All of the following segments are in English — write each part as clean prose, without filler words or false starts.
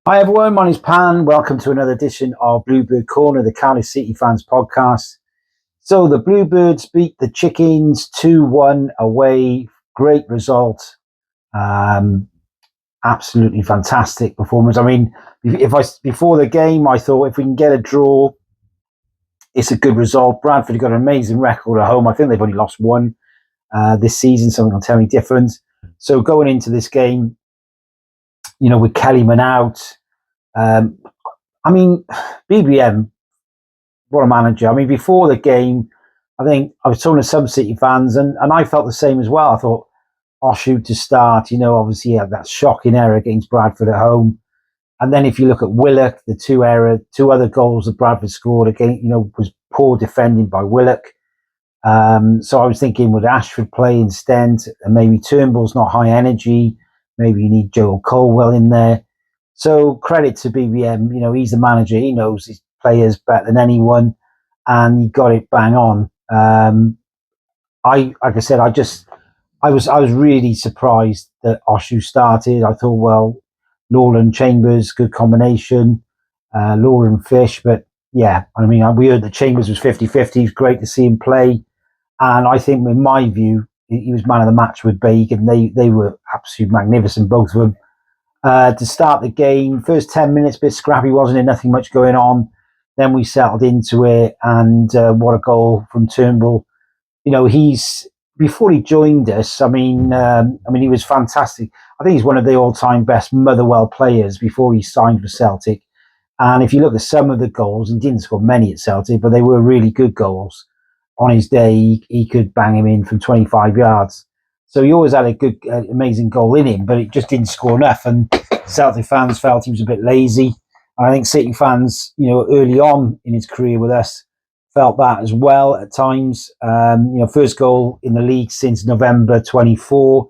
Hi everyone, my name's Pan. Welcome to another edition of Bluebird Corner, the Cardiff City fans podcast. So the Bluebirds beat the Chickens 2-1 away. Great result. Absolutely fantastic performance. I mean, before the game, I thought if we can get a draw, it's a good result. Bradford have got an amazing record at home. I think they've only lost one this season, so I'm going to tell me different. So going into this game, with Kellyman out, I mean, BBM, what a manager. I mean, before the game, I think I was talking to some City fans, and I felt the same as well. I thought, Oshu to start, obviously he had that shocking error against Bradford at home. And then if you look at Willock, the two other goals that Bradford scored again, was poor defending by Willock. So I was thinking, would Ashford play instead? And maybe Turnbull's not high energy. Maybe you need Joel Colwell in there. So credit to BBM, he's the manager. He knows his players better than anyone, and he got it bang on. Like I said, I was really surprised that Oshu started. I thought, well, Lawler and Chambers, good combination. Lawler and Fish, but yeah, I mean, we heard that Chambers was 50-50. It's great to see him play. And I think, in my view, he was man of the match with Bacon. They were absolutely magnificent, both of them. To start the game, first 10 minutes, a bit scrappy, wasn't there? Nothing much going on. Then we settled into it, and what a goal from Turnbull. Before he joined us, I mean, he was fantastic. I think he's one of the all-time best Motherwell players before he signed for Celtic. And if you look at some of the goals, he didn't score many at Celtic, but they were really good goals. On his day, he could bang him in from 25 yards. So he always had a good, amazing goal in him, but it just didn't score enough. And Celtic fans felt he was a bit lazy. I think City fans, early on in his career with us, felt that as well at times. First goal in the league since November 24.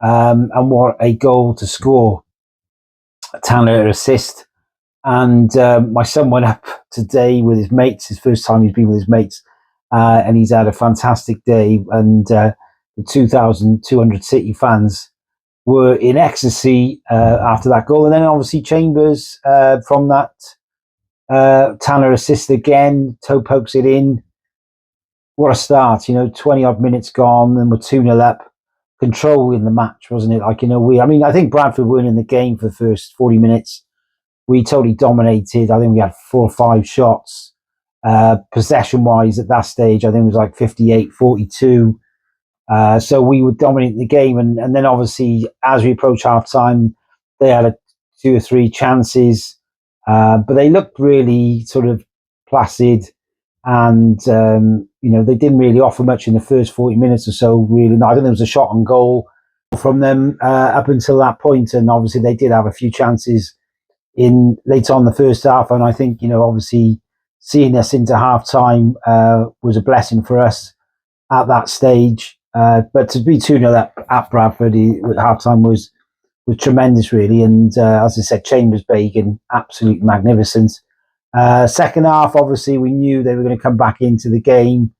And what a goal to score. A Tanner assist. And my son went up today with his mates, his first time he's been with his mates. And he's had a fantastic day. And the 2,200 City fans were in ecstasy after that goal. And then obviously Chambers from that Tanner assist again, toe pokes it in. What a start, 20 odd minutes gone and we're 2-0 up. Control in the match, wasn't it? I think Bradford weren't in the game for the first 40 minutes. We totally dominated. I think we had 4 or 5 shots. Possession wise at that stage, I think it was like 58-42. So we would dominate the game, and then obviously as we approached half time, they had 2 or 3 chances, but they looked really sort of placid, and they didn't really offer much in the first 40 minutes or so. Really, I think there was a shot on goal from them up until that point, and obviously they did have a few chances in later on the first half, and I think obviously seeing us into half time was a blessing for us at that stage. But to be 2-0 at Bradford at half-time was tremendous, really. And as I said, Chambers, Bacon, absolute magnificent. Second half, obviously, we knew they were going to come back into the game.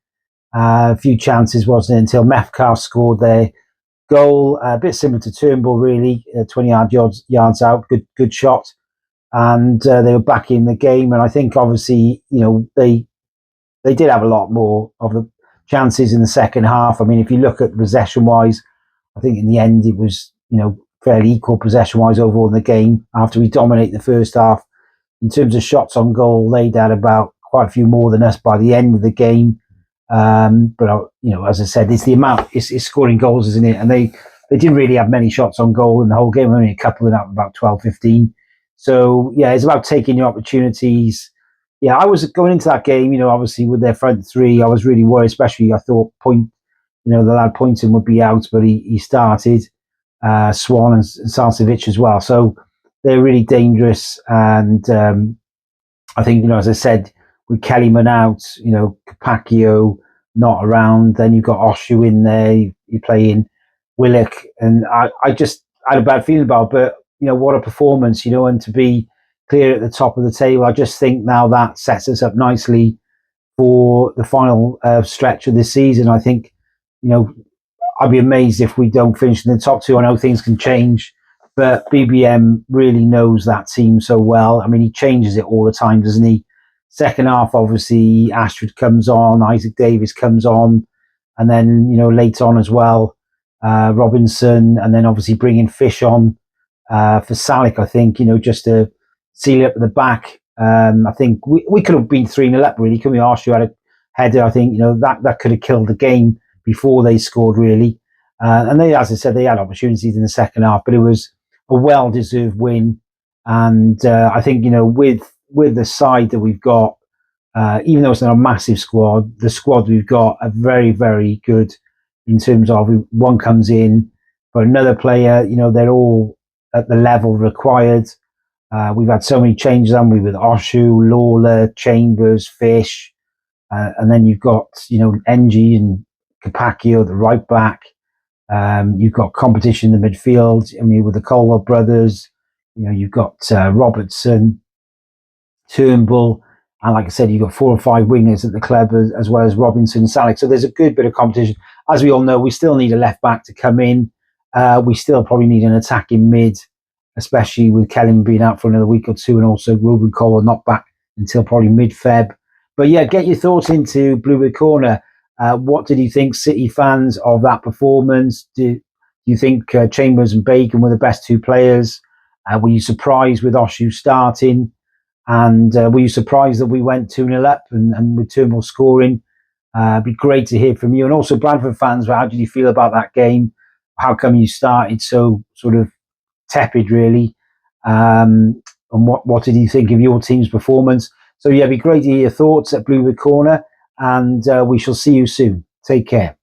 A few chances, wasn't it, until Metcalfe scored their goal. A bit similar to Turnbull, really, 20 yards out, good shot. And they were back in the game. And I think, obviously, they did have a lot more of the chances in the second half. I mean, if you look at possession wise, I think in the end it was, fairly equal possession wise overall in the game after we dominated the first half. In terms of shots on goal, they'd had about quite a few more than us by the end of the game. But as I said, it's the amount, it's scoring goals, isn't it? And they didn't really have many shots on goal in the whole game, only a couple of about 12-15. So yeah, it's about taking your opportunities. Yeah, I was going into that game, obviously with their front three, I was really worried, especially I thought the lad Poynton would be out, but he started, Swan and Sarcevic as well. So they're really dangerous. And I think, as I said, with Kellyman out, Capaccio not around, then you've got Oshu in there, you're playing Willock. And I just had a bad feeling about it, but, what a performance, and to be clear at the top of the table. I just think now that sets us up nicely for the final stretch of this season. I think, I'd be amazed if we don't finish in the top 2. I know things can change But BBM really knows that team so well. I mean, he changes it all the time, doesn't he? Second half, obviously, Ashford comes on, Isaac Davis comes on, and then, later on as well, Robinson, and then obviously bringing Fish on for Salic, I think, just to seal it up at the back. I think we could have been 3-0 up, really. Couldn't we? Arsenal had a header, I think, that could have killed the game before they scored, really. And they, as I said, they had opportunities in the second half, but it was a well-deserved win. And I think, with the side that we've got, even though it's not a massive squad, the squad we've got are very, very good in terms of one comes in for another player. They're all at the level required. We've had so many changes, haven't we, with Oshu, Lawler, Chambers, Fish, and then you've got, Ng and Capacchio, the right back. You've got competition in the midfield. I mean, with the Colwell brothers, you've got Robertson, Turnbull, and like I said, you've got 4 or 5 wingers at the club as well as Robinson and Salic. So there's a good bit of competition. As we all know, we still need a left back to come in. We still probably need an attacking mid, especially with Kelly being out for another week or two, and also Ruben Cole not back until probably mid-Feb. But yeah, get your thoughts into Bluebird Corner. What did you think, City fans, of that performance? Do you think Chambers and Bacon were the best 2 players? Were you surprised with Oshu starting? And were you surprised that we went 2-0 up and with Turnbull scoring? It'd be great to hear from you. And also Bradford fans, how did you feel about that game? How come you started so sort of tepid, really? And what did you think of your team's performance? So yeah, it'd be great to hear your thoughts at Bluebird Corner, and we shall see you soon. Take care.